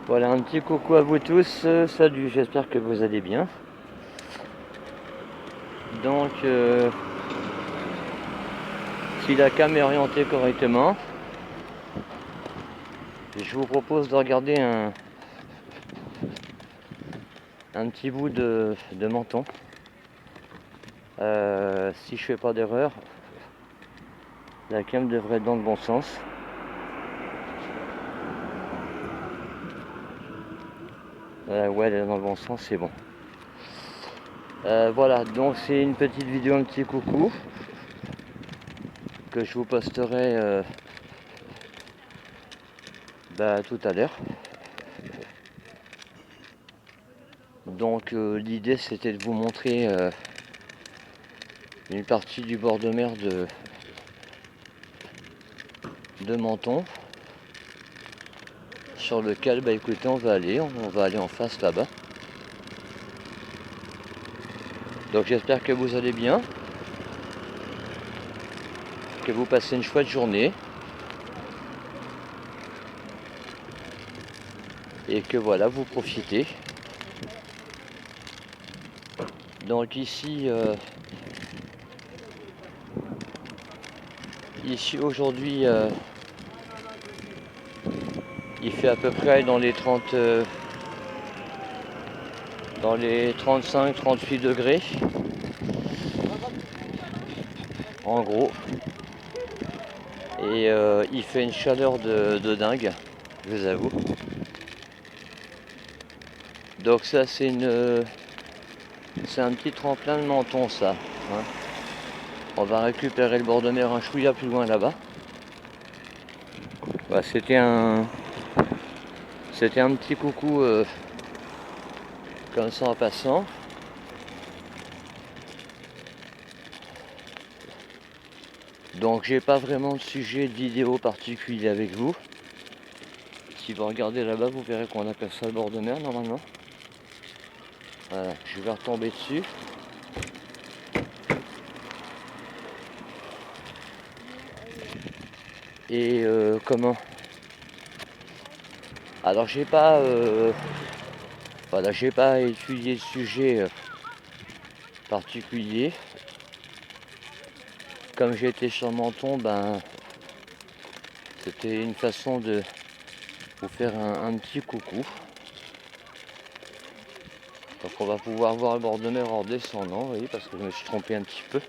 Voilà, un petit coucou à vous tous, salut, j'espère que vous allez bien. Donc, si la cam est orientée correctement, je vous propose de regarder un petit bout de menton. Si je fais pas d'erreur, la cam devrait être dans le bon sens. Ouais, elle est dans le bon sens, c'est bon. Voilà, donc c'est une petite vidéo, un petit coucou que je vous posterai tout à l'heure. Donc l'idée c'était de vous montrer une partie du bord de mer de Menton, sur lequel écoutez on va aller en face là-bas. Donc j'espère que vous allez bien, que vous passez une chouette journée et que voilà, vous profitez. Donc ici aujourd'hui il fait à peu près dans les 35-38 degrés en gros, et il fait une chaleur de dingue, je vous avoue. Donc ça c'est un petit tremplin de Menton, ça, hein. On va récupérer le bord de mer un chouïa plus loin là-bas. Bah, c'était un petit coucou comme ça en passant. Donc j'ai pas vraiment de sujet de vidéo particulier avec vous. Si vous regardez là-bas, vous verrez qu'on appelle ça le bord de mer normalement. Voilà, je vais retomber dessus. Et comment? Alors j'ai pas étudié le sujet particulier. Comme j'étais sur Menton, c'était une façon de vous faire un petit coucou. Donc on va pouvoir voir le bord de mer en descendant, vous voyez, parce que je me suis trompé un petit peu.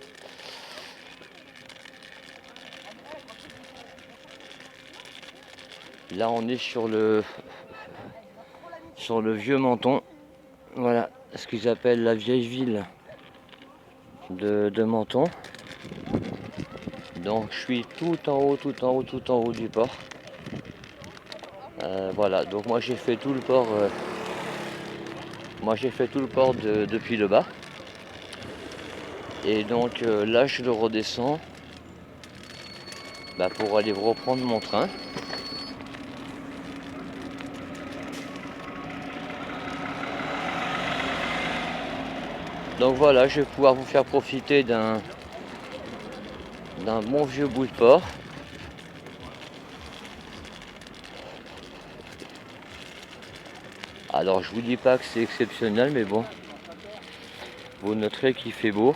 Là on est sur le vieux Menton. Voilà ce qu'ils appellent la vieille ville de Menton. Donc je suis tout en haut du port. Voilà, donc moi j'ai fait tout le port. Depuis le bas. Et donc là je le redescends pour aller reprendre mon train. Donc voilà, je vais pouvoir vous faire profiter d'un bon vieux bout de port. Alors je vous dis pas que c'est exceptionnel, mais bon, vous noterez qu'il fait beau.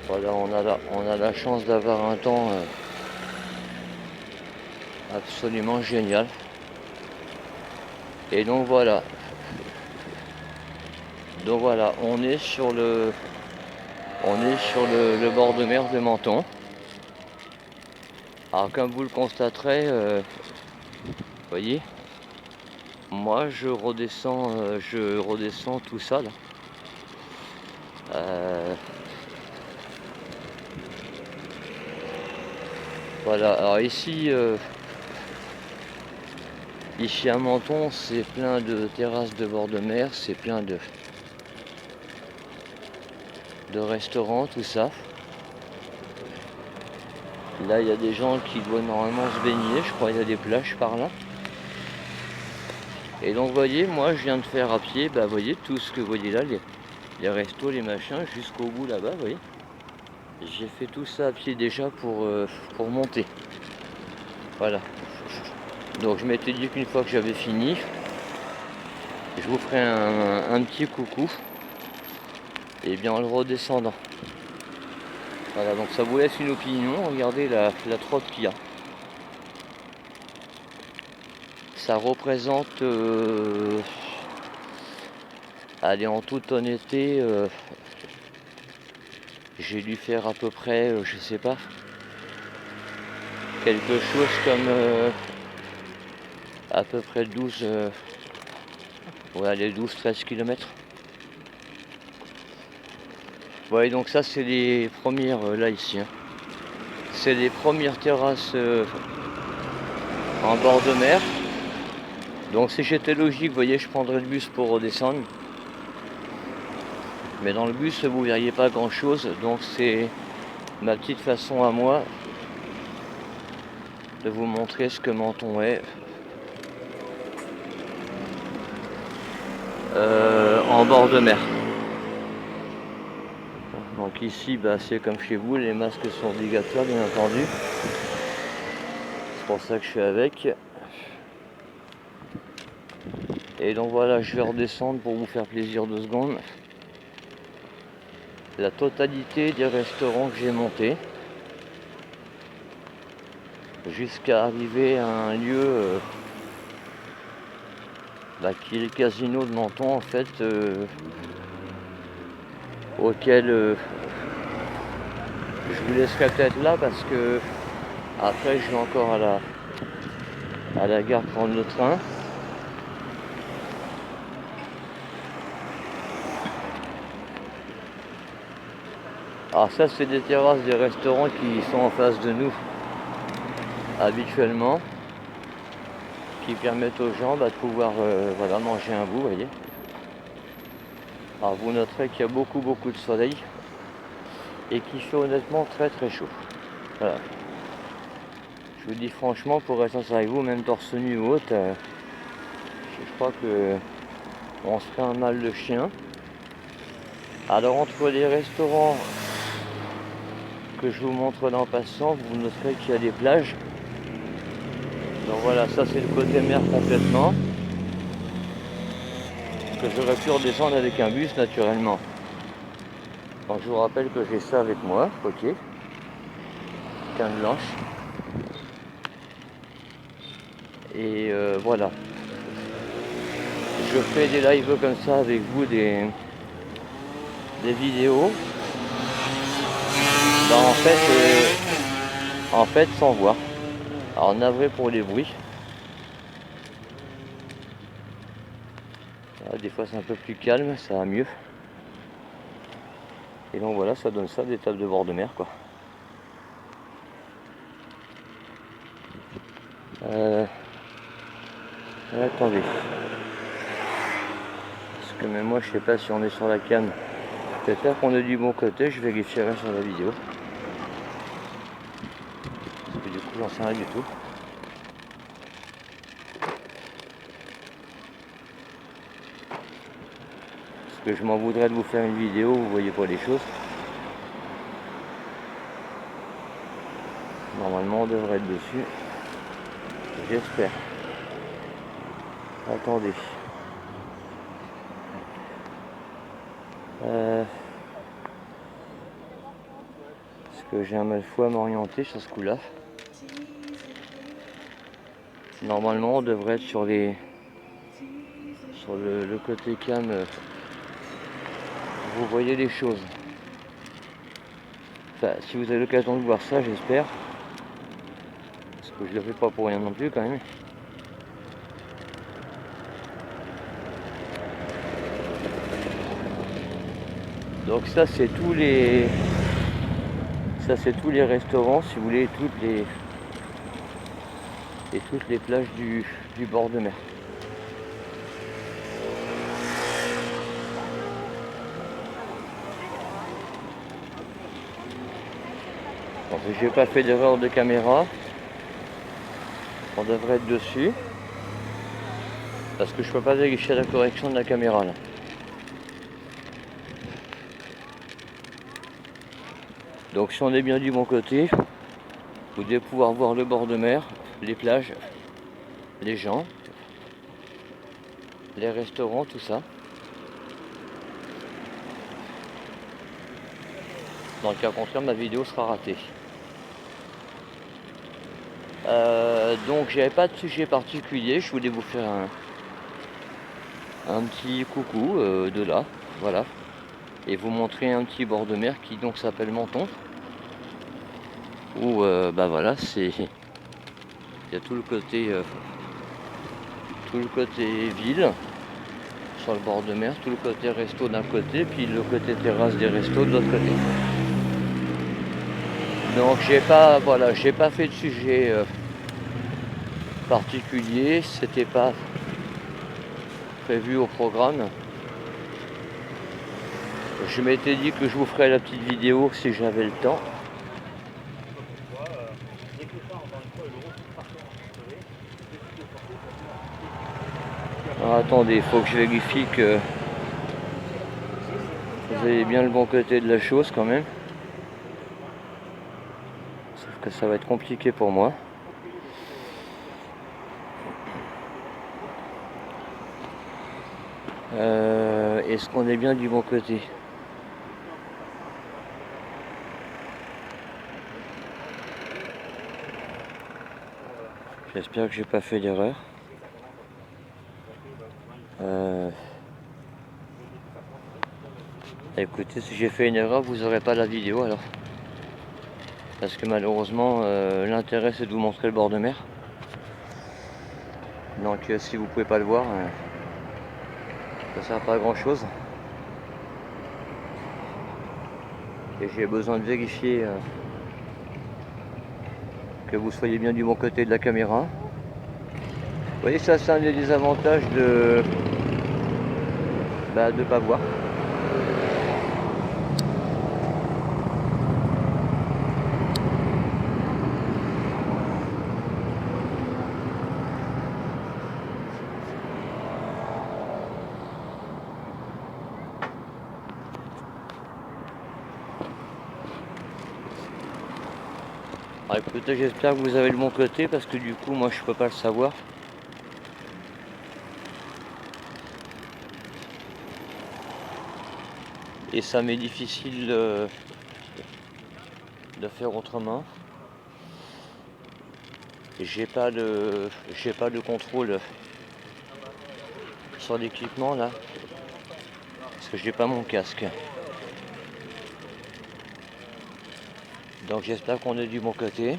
Voilà, on a la chance d'avoir un temps absolument génial. Et donc voilà. On est sur le bord de mer de Menton. Alors comme vous le constaterez, voyez, moi je redescends tout ça là. Voilà, alors ici à Menton, c'est plein de terrasses de bord de mer, c'est plein de restaurants, tout ça. Là, il y a des gens qui doivent normalement se baigner, je crois qu'il y a des plages par là. Et donc, vous voyez, moi, je viens de faire à pied, vous voyez, tout ce que vous voyez là, les restos, les machins, jusqu'au bout là-bas, vous voyez. J'ai fait tout ça à pied déjà pour monter. Voilà. Donc je m'étais dit qu'une fois que j'avais fini, je vous ferai un petit coucou. Et bien en le redescendant. Voilà, donc ça vous laisse une opinion. Regardez la trotte qu'il y a. Ça représente, allez, en toute honnêteté, j'ai dû faire à peu près, je sais pas, quelque chose comme à peu près 12, ouais, les 12-13 km. Ouais, donc ça c'est les premières, là ici, hein. C'est les premières terrasses en bord de mer. Donc si j'étais logique, vous voyez, je prendrais le bus pour redescendre. Mais dans le bus, vous verriez pas grand chose. Donc c'est ma petite façon à moi de vous montrer ce que Menton est en bord de mer. Donc ici, bah, c'est comme chez vous, les masques sont obligatoires bien entendu. C'est pour ça que je suis avec. Et donc voilà, je vais redescendre pour vous faire plaisir 2 secondes. La totalité des restaurants que j'ai montés, jusqu'à arriver à un lieu qui est le casino de Menton en fait, auquel je vous laisserai peut-être là parce que après je vais encore à la gare prendre le train. Alors ça c'est des terrasses des restaurants qui sont en face de nous habituellement, qui permettent aux gens de pouvoir voilà, manger un bout, vous voyez. Alors vous noterez qu'il y a beaucoup de soleil et qu'il fait honnêtement très chaud. Voilà. Je vous dis franchement, pour être sincère avec vous, même torse nu ou autre, je crois que on se fait un mal de chien. Alors entre les restaurants que je vous montre là en passant, vous noterez qu'il y a des plages. Donc voilà, ça c'est le côté mer complètement, que j'aurais pu redescendre avec un bus naturellement. Donc je vous rappelle que j'ai ça avec moi, ok, canne blanche. Et voilà, je fais des lives comme ça avec vous, des vidéos. Ben, en fait sans voix. Alors navré pour les bruits. Là, des fois c'est un peu plus calme, ça va mieux. Et donc voilà, ça donne ça, des tables de bord de mer quoi. Attendez. Parce que même moi je sais pas si on est sur la cam. Peut-être qu'on est du bon côté, je vérifierai sur la vidéo. Parce que du coup j'en sais rien du tout. Parce que je m'en voudrais de vous faire une vidéo où vous voyez pas les choses. Normalement on devrait être dessus. J'espère. Attendez. Parce que j'ai un mal fou à m'orienter sur ce coup-là. Normalement on devrait être sur le côté cam. Vous voyez les choses. Enfin, si vous avez l'occasion de voir ça, j'espère. Parce que je le fais pas pour rien non plus quand même. Donc ça c'est tous les restaurants si vous voulez, toutes les plages du bord de mer. Bon, si j'ai pas fait d'erreur de caméra, on devrait être dessus. Parce que je peux pas vérifier la correction de la caméra là. Donc si on est bien du bon côté, vous devez pouvoir voir le bord de mer, les plages. les gens, les restaurants, tout ça. Dans le cas contraire, ma vidéo sera ratée. Donc j'avais pas de sujet particulier, je voulais vous faire un petit coucou de là, voilà. Et vous montrer un petit bord de mer qui donc s'appelle Menton. Où bah voilà, il y a tout le côté ville sur le bord de mer, tout le côté resto d'un côté, puis le côté terrasse des restos de l'autre côté. Donc j'ai pas fait de sujet particulier, c'était pas prévu au programme. Je m'étais dit que je vous ferais la petite vidéo si j'avais le temps. Alors attendez, il faut que je vérifie que vous avez bien le bon côté de la chose quand même. Sauf que ça va être compliqué pour moi. Est-ce qu'on est bien du bon côté? J'espère que j'ai pas fait d'erreur. Écoutez, si j'ai fait une erreur, vous n'aurez pas la vidéo alors. Parce que malheureusement, l'intérêt c'est de vous montrer le bord de mer. Donc si vous pouvez pas le voir, ça sert pas à grand chose. Et j'ai besoin de vérifier que vous soyez bien du bon côté de la caméra. Vous voyez, ça c'est un des désavantages de pas voir. Alors écoutez, j'espère que vous avez le bon côté parce que du coup moi je peux pas le savoir. Et ça m'est difficile de faire autrement. J'ai pas de contrôle sur l'équipement là. Parce que j'ai pas mon casque. Donc j'espère qu'on est du bon côté.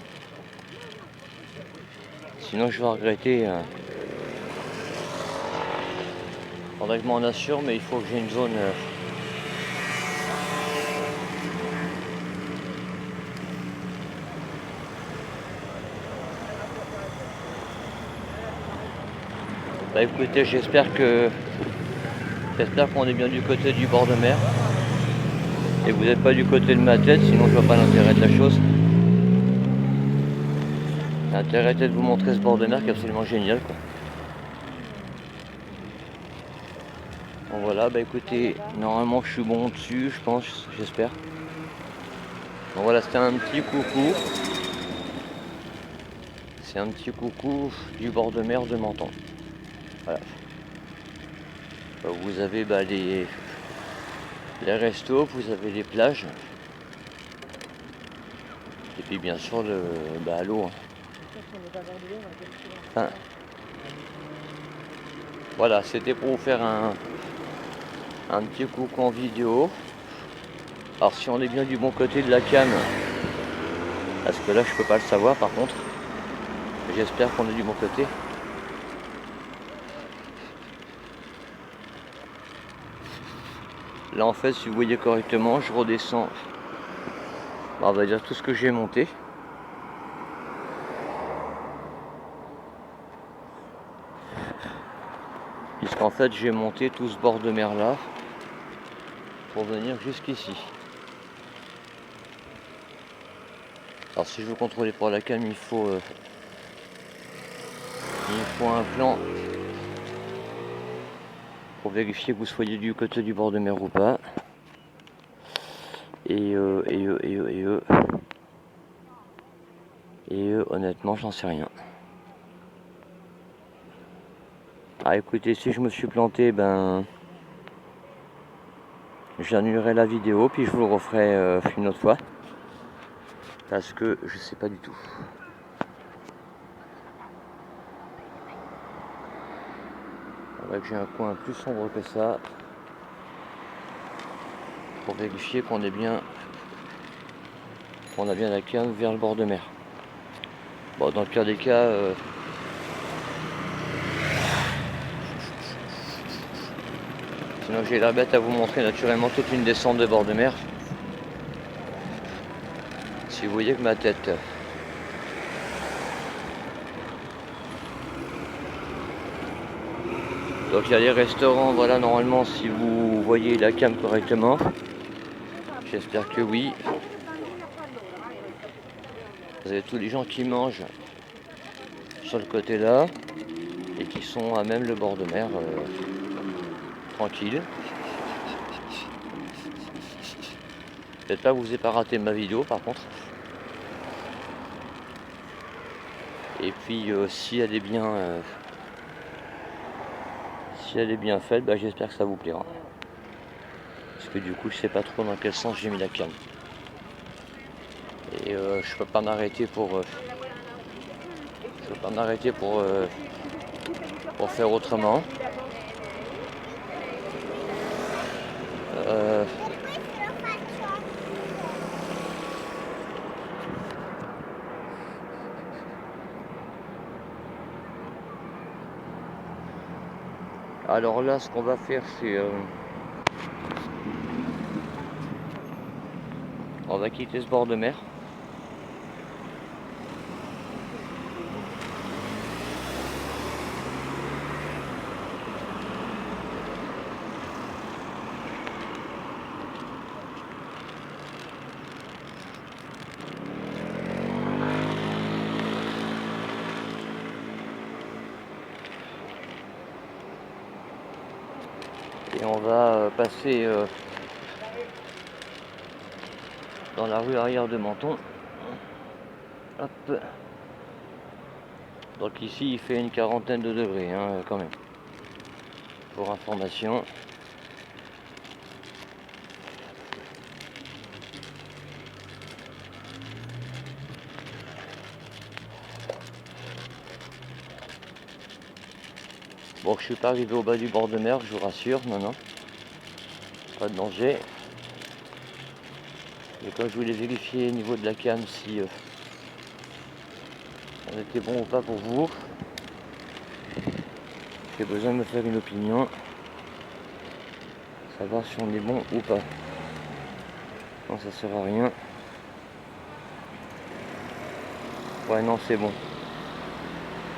Sinon je vais regretter. Faudrait que je m'en assure, mais il faut que j'ai une zone. Bah écoutez, j'espère qu'on est bien du côté du bord de mer. Et vous n'êtes pas du côté de ma tête, sinon je vois pas l'intérêt de la chose. L'intérêt était de vous montrer ce bord de mer qui est absolument génial, quoi. Bon voilà, bah écoutez, normalement je suis bon dessus, je pense, j'espère. Bon voilà, c'était un petit coucou. C'est un petit coucou du bord de mer de Menton. Voilà. Vous avez les restos, vous avez les plages. Et puis bien sûr l'eau. Enfin, voilà, c'était pour vous faire un petit coucou en vidéo. Alors si on est bien du bon côté de la canne, parce que là je peux pas le savoir par contre, j'espère qu'on est du bon côté. Là en fait, si vous voyez correctement, je redescends, on va dire tout ce que j'ai monté. Puisqu'en fait j'ai monté tout ce bord de mer là pour venir jusqu'ici. Alors si je veux contrôler pour la calme, il faut un plan pour vérifier que vous soyez du côté du bord de mer ou pas. Et honnêtement j'en sais rien. Ah écoutez, si je me suis planté, ben j'annulerai la vidéo puis je vous le referai une autre fois. Parce que je sais pas du tout. Faudrait que j'ai un coin plus sombre que ça. Pour vérifier qu'on a bien la canne vers le bord de mer. Bon, dans le pire des cas, sinon j'ai l'air bête à vous montrer naturellement toute une descente de bord de mer. Si vous voyez que ma tête. Donc il y a les restaurants, voilà, normalement si vous voyez la cam correctement. J'espère que oui. Vous avez tous les gens qui mangent sur le côté là et qui sont à même le bord de mer, tranquille. Peut-être là vous n'avez pas raté ma vidéo par contre. Et puis si elle est bien faite, bah, j'espère que ça vous plaira. Parce que du coup je sais pas trop dans quel sens j'ai mis la canne. Et je peux pas m'arrêter pour faire autrement. Alors là, ce qu'on va faire, c'est on va quitter ce bord de mer. Et on va passer dans la rue arrière de Menton. Hop. Donc ici il fait une quarantaine de degrés hein, quand même. Pour information. Bon, je suis pas arrivé au bas du bord de mer, je vous rassure, non, pas de danger. Et quand je voulais vérifier au niveau de la canne si on était bon ou pas pour vous, j'ai besoin de me faire une opinion, savoir si on est bon ou pas. Non, ça sert à rien. Ouais, non, c'est bon.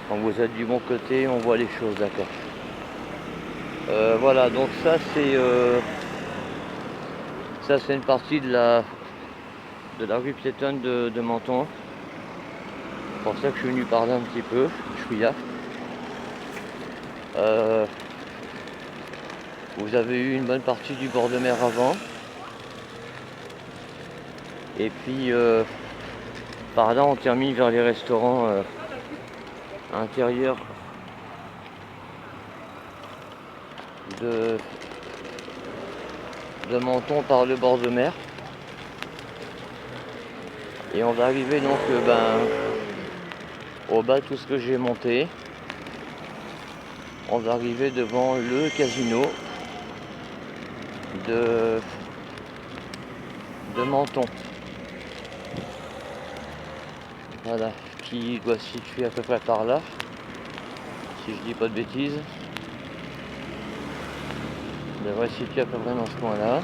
Quand vous êtes du bon côté, on voit les choses, d'accord. Voilà, donc ça c'est une partie de la rue piétonne de Menton. C'est pour ça que je suis venu par là un petit peu, je suis là. Vous avez eu une bonne partie du bord de mer avant. Et puis par là on termine vers les restaurants intérieurs de Menton par le bord de mer. Et on va arriver donc au bas de tout ce que j'ai monté. On va arriver devant le casino de Menton. Voilà, qui doit se situer à peu près par là, si je dis pas de bêtises. Il devrait se situer à peu près dans ce coin-là.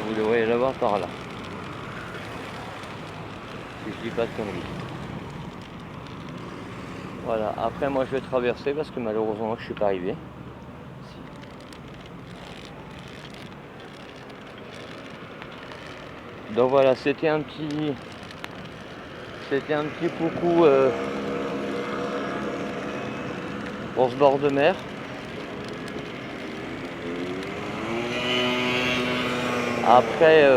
Vous devriez l'avoir par là. Si je dis pas de conneries. Voilà, après moi je vais traverser parce que malheureusement je suis pas arrivé. Donc voilà, c'était un petit coucou pour ce bord de mer. Après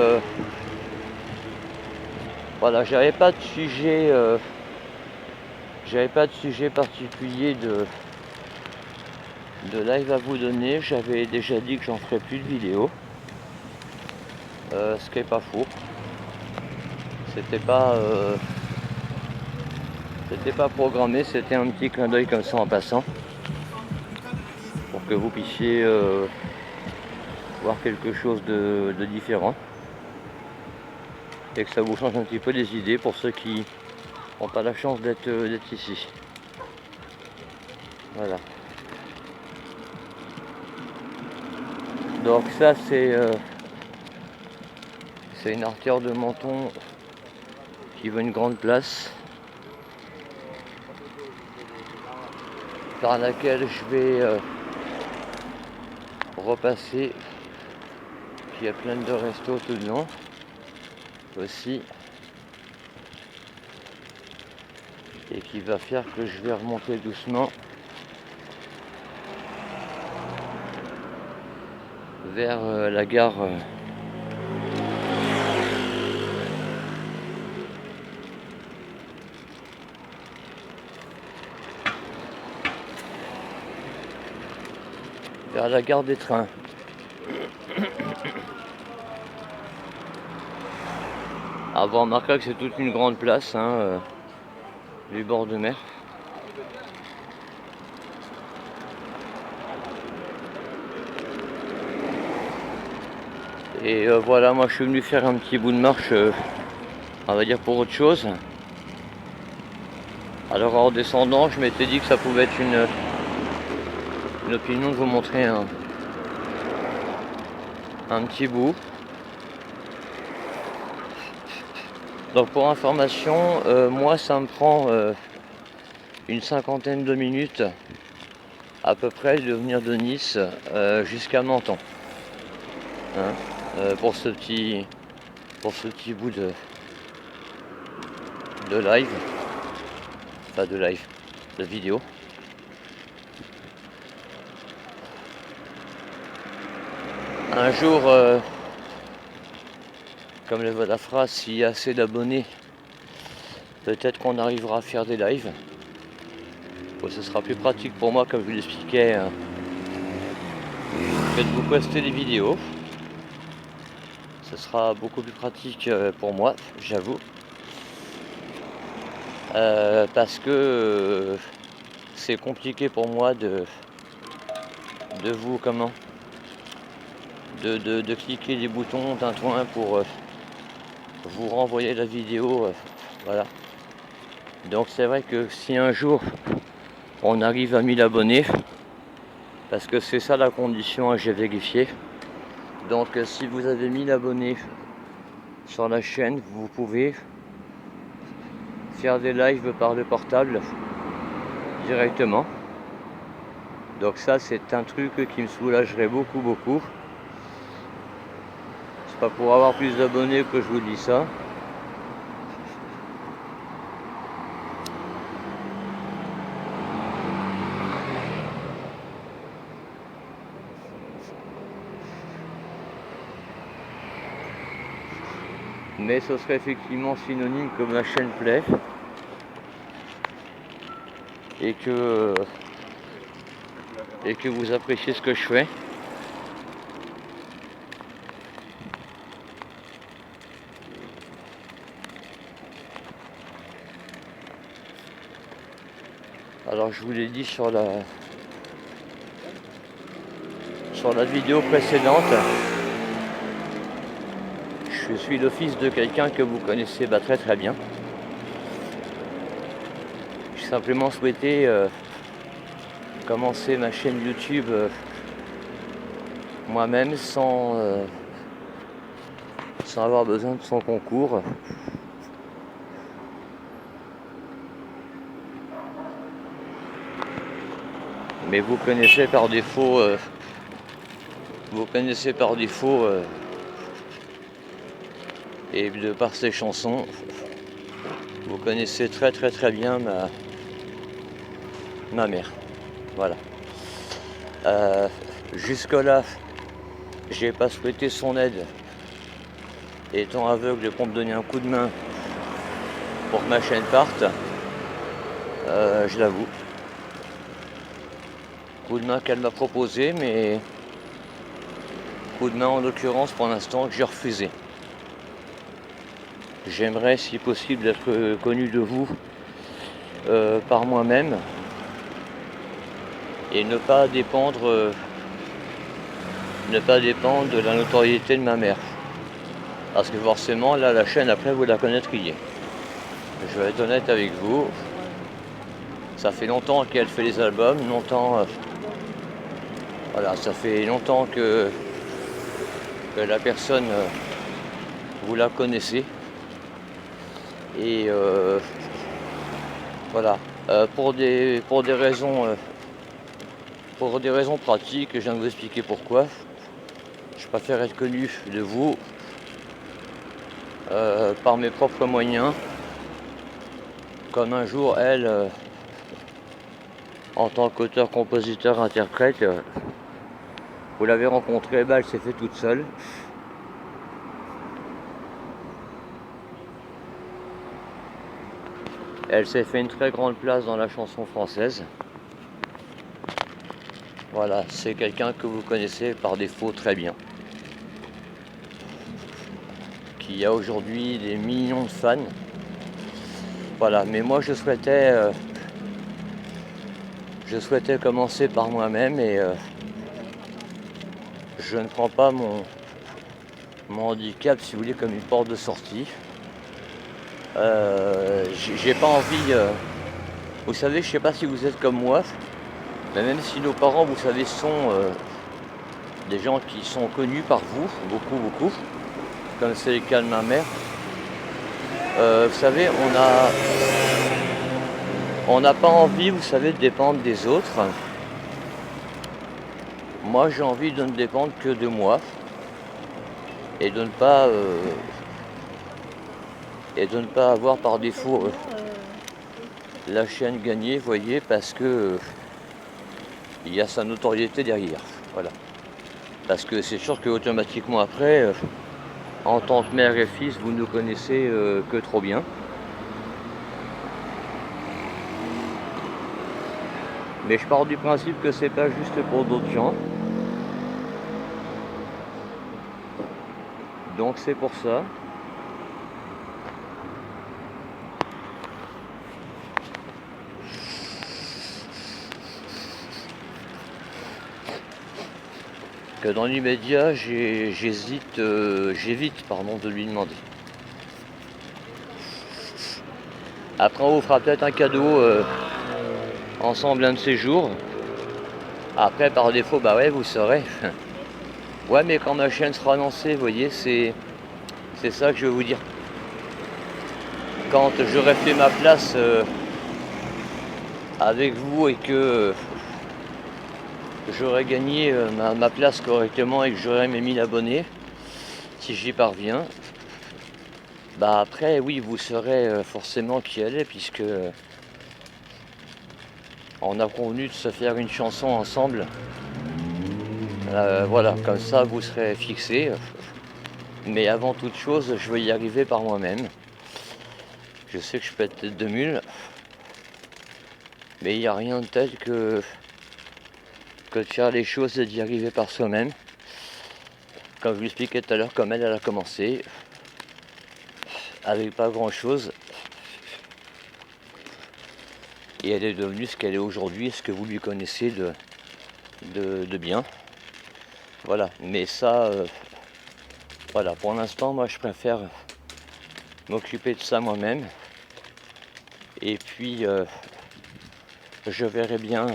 voilà, j'avais pas de sujet j'avais pas de sujet particulier de live à vous donner. J'avais déjà dit que j'en ferais plus de vidéos. Ce qui est pas faux. C'était pas programmé, c'était un petit clin d'œil comme ça en passant. Pour que vous puissiez voir quelque chose de différent. Et que ça vous change un petit peu les idées pour ceux qui n'ont pas la chance d'être ici. Voilà. Donc ça c'est une artère de Menton qui veut une grande place, par laquelle je vais repasser. Il y a plein de restos tout le long aussi, et qui va faire que je vais remonter doucement vers la gare des trains. Ah, vous remarquerez que c'est toute une grande place du bord de mer. Et voilà, moi je suis venu faire un petit bout de marche, on va dire pour autre chose. Alors en descendant, je m'étais dit que ça pouvait être une opinion de vous montrer un petit bout. Donc pour information, moi ça me prend une cinquantaine de minutes à peu près de venir de Nice jusqu'à Menton. Pour ce petit bout de live, pas de live, de vidéo. Un jour, comme le veut la phrase, s'il y a assez d'abonnés, peut-être qu'on arrivera à faire des lives. Bon, ce sera plus pratique pour moi, comme je vous l'expliquais, que de vous poster des vidéos. Ce sera beaucoup plus pratique pour moi, j'avoue. Parce que c'est compliqué pour moi de vous de cliquer les boutons tintouin pour vous renvoyer la vidéo, voilà. Donc c'est vrai que si un jour on arrive à 1000 abonnés, parce que c'est ça la condition que j'ai vérifié, donc si vous avez 1000 abonnés sur la chaîne, vous pouvez faire des lives par le portable directement. Donc ça c'est un truc qui me soulagerait beaucoup. C'est pas pour avoir plus d'abonnés que je vous dis ça. Mais ce serait effectivement synonyme que ma chaîne plaît et que vous appréciez ce que je fais. Alors je vous l'ai dit sur la vidéo précédente, je suis le fils de quelqu'un que vous connaissez très bien. J'ai simplement souhaité commencer ma chaîne YouTube moi-même sans avoir besoin de son concours. Mais vous connaissez par défaut et de par ses chansons, vous connaissez très bien ma mère. Voilà. Jusque là, j'ai pas souhaité son aide, étant aveugle, pour me donner un coup de main pour que ma chaîne parte. je l'avoue. Coup de main qu'elle m'a proposé, mais coup de main en l'occurrence pour l'instant que j'ai refusé. J'aimerais si possible être connu de vous par moi-même et ne pas dépendre de la notoriété de ma mère. Parce que forcément là la chaîne après vous la connaîtriez. Je vais être honnête avec vous. Ça fait longtemps qu'elle fait les albums, longtemps. Voilà, ça fait longtemps que la personne vous la connaissez. Et voilà. Pour des raisons pratiques, je viens de vous expliquer pourquoi. Je préfère être connu de vous par mes propres moyens. Comme un jour elle, en tant qu'auteur, compositeur, interprète, vous l'avez rencontrée, elle s'est fait toute seule. Elle s'est fait une très grande place dans la chanson française. Voilà, c'est quelqu'un que vous connaissez par défaut très bien. Qui a aujourd'hui des millions de fans. Voilà, mais moi je souhaitais commencer par moi-même et je ne prends pas mon handicap, si vous voulez, comme une porte de sortie. J'ai pas envie. Vous savez, je sais pas si vous êtes comme moi, mais même si nos parents, vous savez, sont des gens qui sont connus par vous, beaucoup, comme c'est le cas de ma mère. Vous savez, on n'a pas envie, vous savez, de dépendre des autres. Moi, j'ai envie de ne dépendre que de moi et de ne pas avoir par défaut la chaîne gagnée, vous voyez, parce que il y a sa notoriété derrière. Voilà. Parce que c'est sûr que automatiquement après, en tant que mère et fils, vous ne connaissez que trop bien. Mais je pars du principe que c'est pas juste pour d'autres gens. Donc c'est pour ça. Que dans l'immédiat, j'évite de lui demander. Après on vous fera peut-être un cadeau ensemble un de ces jours. Après par défaut, bah ouais, vous saurez. Ouais, mais quand ma chaîne sera lancée, vous voyez, c'est ça que je veux vous dire. Quand j'aurai fait ma place avec vous et que j'aurai gagné ma place correctement et que j'aurai mes 1000 abonnés, si j'y parviens, bah après oui, vous saurez forcément qui elle est, puisque on a convenu de se faire une chanson ensemble. Voilà, comme ça vous serez fixés. Mais avant toute chose, je veux y arriver par moi-même. Je sais que je peux être tête de mule, mais il n'y a rien de tel que de faire les choses et d'y arriver par soi-même. Comme je vous l'expliquais tout à l'heure, comme elle a commencé, avec pas grand-chose. Et elle est devenue ce qu'elle est aujourd'hui, ce que vous lui connaissez de bien. Voilà, mais ça, voilà, pour l'instant, moi je préfère m'occuper de ça moi-même. Et puis, je verrai bien.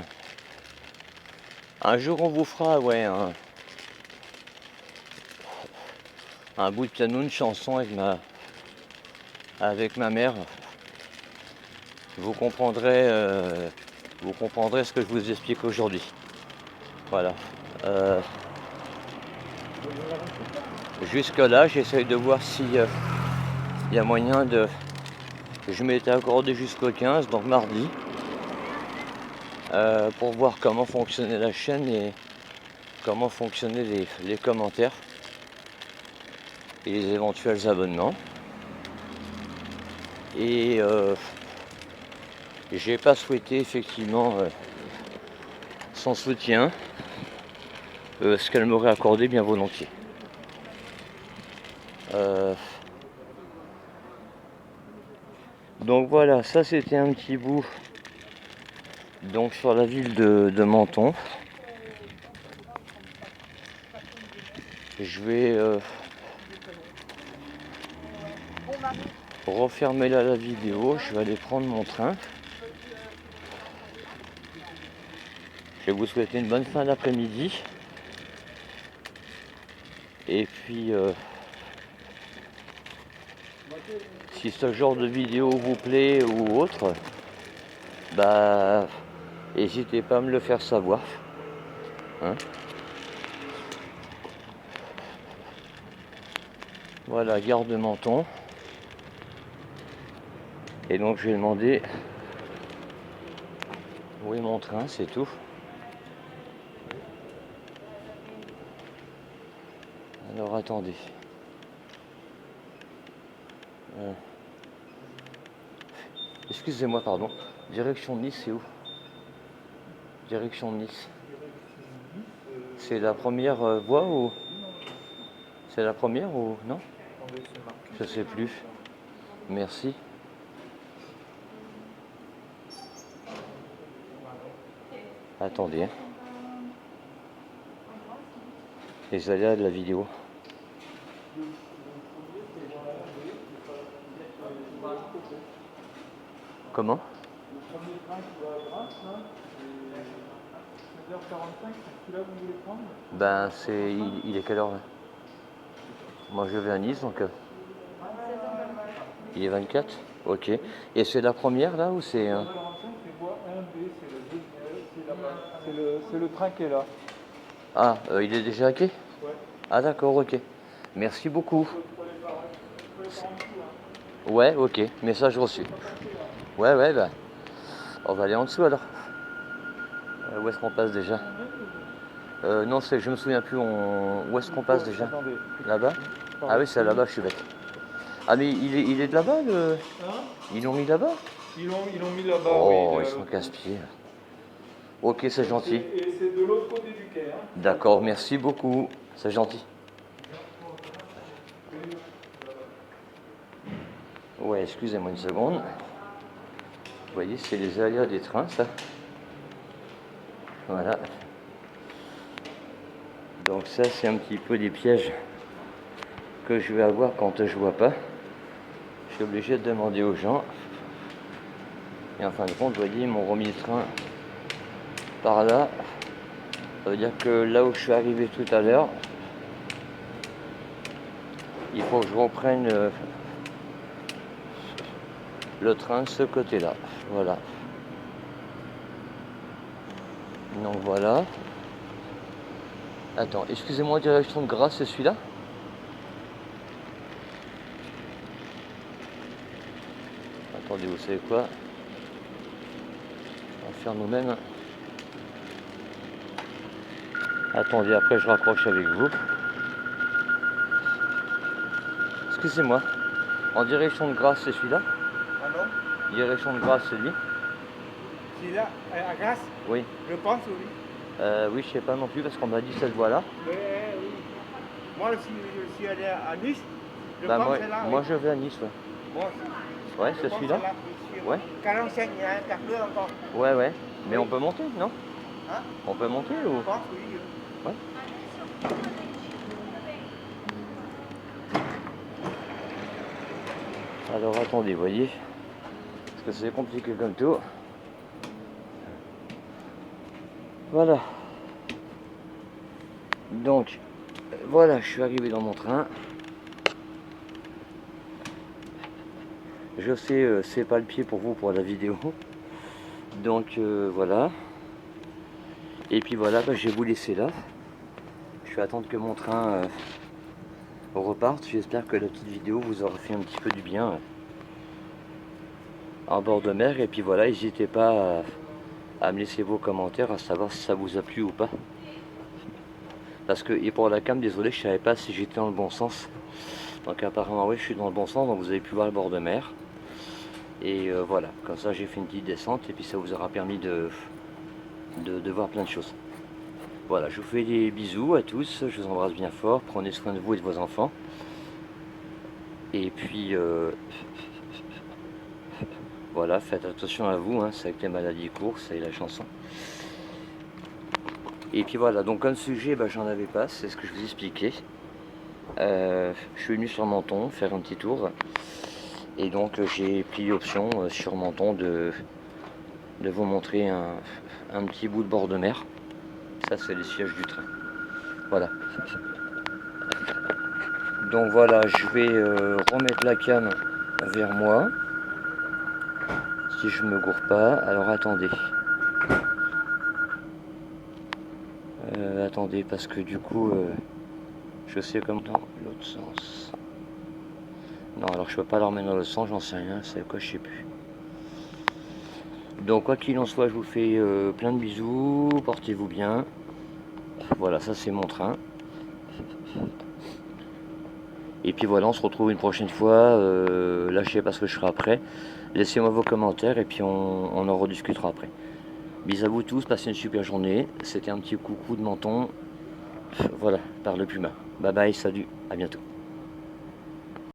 Un jour, on vous fera, ouais, un bout de piano, une chanson avec ma mère. Vous comprendrez ce que je vous explique aujourd'hui. Voilà. Jusque là, j'essaye de voir s'il y a moyen de. Je m'étais accordé jusqu'au 15, donc mardi, pour voir comment fonctionnait la chaîne et comment fonctionnaient les commentaires et les éventuels abonnements. Et j'ai pas souhaité effectivement son soutien, ce qu'elle m'aurait accordé bien volontiers. Donc voilà, ça c'était un petit bout donc sur la ville de Menton. Je vais refermer là la vidéo, je vais aller prendre mon train. Je vais vous souhaiter une bonne fin d'après-midi. Et puis si ce genre de vidéo vous plaît ou autre, bah n'hésitez pas à me le faire savoir. Hein. Voilà, gare de Menton. Et donc je vais demander où est mon train, c'est tout. Alors attendez. Excusez-moi, pardon. Direction de Nice, c'est où? Direction de Nice. C'est la première voie ou... C'est la première ou non? Je sais plus. Merci. Attendez. Hein. Les aléas de la vidéo. Comment? Le premier train qui va à droite, là, c'est 16h45, c'est celui-là que vous voulez prendre? Ben, c'est... Il est quelle heure là? Moi je vais à Nice, donc... Il est 24? Ok. Et c'est la première là ou c'est... 16h45, c'est voie 1B, c'est le train qui est là. Ah, il est déjà à quai? Ouais. Ah d'accord, ok. Merci beaucoup. Ouais, ok. Message reçu. Ouais, ouais, bah... On va aller en dessous alors. Où est-ce qu'on passe déjà? Non, je me souviens plus. Où est-ce qu'on passe déjà? Là-bas? Ah oui, c'est là-bas, je suis bête. Ah mais il est de là-bas le... Hein? Ils l'ont mis là-bas? Ils l'ont mis là-bas, Oh, oui. ils sont casse-pieds. Ok, c'est gentil. Et c'est de l'autre côté du quai. Hein. D'accord, merci beaucoup. C'est gentil. Ouais, excusez-moi une seconde. Vous voyez, c'est les aléas des trains, ça. Voilà. Donc ça, c'est un petit peu des pièges que je vais avoir quand je vois pas. Je suis obligé de demander aux gens. Et en fin de compte, vous voyez, ils m'ont remis le train par là. Ça veut dire que là où je suis arrivé tout à l'heure, il faut que je reprenne le train de ce côté-là. Voilà. Donc voilà. Attends, excusez-moi, direction de Grasse, c'est celui-là? Attendez, vous savez quoi? On va faire nous-mêmes. Attendez, après je raccroche avec vous. Excusez-moi. En direction de Grasse, c'est celui-là? Pardon? Direction de Grasse, c'est lui? Celui-là, à Grasse? Oui. Je pense, oui. Oui, je sais pas non plus parce qu'on m'a dit cette voie-là. Oui. Moi, si je suis allé à Nice, je Bah, pense que c'est là. moi je vais à Nice, ouais. Moi aussi. Ouais, c'est celui-là? Ouais. 45, il y a un quart d'heure encore. Ouais, ouais. Mais Oui. on peut monter, non? Hein? On peut monter ou? Je pense, oui. Ouais. Alors attendez, vous voyez? Parce que c'est compliqué comme tout. Voilà. Donc, voilà, je suis arrivé dans mon train. Je sais, c'est pas le pied pour vous pour la vidéo. Donc voilà. Et puis voilà, bah, je vais vous laisser là. Je vais attendre que mon train reparte. J'espère que la petite vidéo vous aura fait un petit peu du bien en bord de mer. Et puis voilà, n'hésitez pas à me laisser vos commentaires, à savoir si ça vous a plu ou pas. Parce que, et pour la cam, désolé, je savais pas si j'étais dans le bon sens. Donc apparemment oui, je suis dans le bon sens, donc vous avez pu voir le bord de mer. Et voilà, comme ça j'ai fait une petite descente et puis ça vous aura permis de voir plein de choses. Voilà, je vous fais des bisous à tous, je vous embrasse bien fort, prenez soin de vous et de vos enfants. Et puis voilà, faites attention à vous, hein, c'est avec les maladies courent, c'est la chanson. Et puis voilà, donc comme sujet, j'en avais pas, c'est ce que je vous expliquais. Je suis venu sur Menton faire un petit tour. Et donc j'ai pris l'option sur Menton de vous montrer un petit bout de bord de mer. Ça c'est les sièges du train. Voilà. Donc voilà, je vais remettre la cam vers moi. Si je me gourre pas. Alors attendez. Attendez, parce que du coup, je sais comme dans l'autre sens. Non, alors je peux pas l'emmener dans l'autre sens, j'en sais rien, c'est quoi, je sais plus. Donc quoi qu'il en soit, je vous fais plein de bisous, portez-vous bien. Voilà, ça c'est mon train. Et puis voilà, on se retrouve une prochaine fois. Là, je sais pas ce que je ferai après. Laissez-moi vos commentaires et puis on en rediscutera après. Bisous à vous tous, passez une super journée. C'était un petit coucou de Menton. Voilà, par le Puma. Bye bye, salut, à bientôt.